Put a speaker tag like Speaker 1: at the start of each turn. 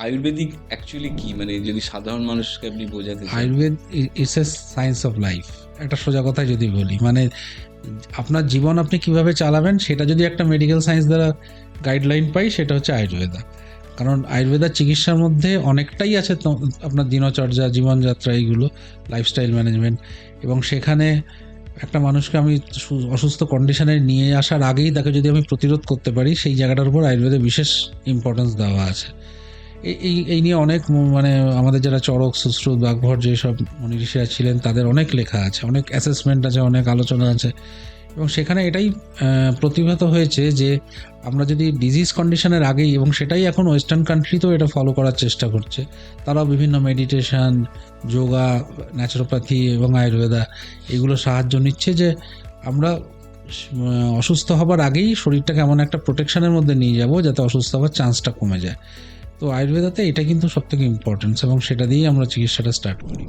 Speaker 1: Ayurvedic actually কি, মানে যদি সাধারণ মানুষকে আপনি বোঝাতে চান?
Speaker 2: Ayurveda it's a science of life. একটা সোজা কথায় যদি বলি, মানে আপনার জীবন আপনি কিভাবে চালাবেন সেটা যদি একটা মেডিকেল সায়েন্স দ্বারা গাইডলাইন পাই, সেটা হচ্ছে আয়ুর্বেদা। কারণ আয়ুর্বেদার চিকিৎসার মধ্যে অনেকটাই আছে আপনার দিনচর্যা, জীবনযাত্রা, এইগুলো, লাইফস্টাইল ম্যানেজমেন্ট। এবং সেখানে একটা মানুষকে আমি অসুস্থ কন্ডিশনে নিয়ে আসার আগেই তাকে যদি আমি প্রতিরোধ করতে পারি, সেই জায়গাটার উপর আয়ুর্বেদে বিশেষ ইম্পর্টেন্স দেওয়া আছে। এই নিয়ে অনেক মানে আমাদের যারা চরক, সুশ্রুত, বাগভট যেসব মনি ঋষিরা ছিলেন, তাদের অনেক লেখা আছে, অনেক অ্যাসেসমেন্ট আছে, অনেক আলোচনা আছে। এবং সেখানে এটাই প্রতিভাত হয়েছে যে আমরা যদি ডিজিজ কন্ডিশনের আগেই, এবং সেটাই এখন ওয়েস্টার্ন কান্ট্রিতেও এটা ফলো করার চেষ্টা করছে, তারাও বিভিন্ন মেডিটেশন, যোগা, ন্যাচুরোপ্যাথি এবং আয়ুর্বেদা এগুলো সাহায্য নিচ্ছে যে আমরা অসুস্থ হবার আগেই শরীরটাকে এমন একটা প্রোটেকশনের মধ্যে নিয়ে যাব যাতে অসুস্থ হওয়ার চান্সটা কমে যায়। তো আয়ুর্বেদাতে এটা কিন্তু সবথেকে ইম্পর্টেন্স, এবং সেটা দিয়েই আমরা চিকিৎসাটা স্টার্ট করি।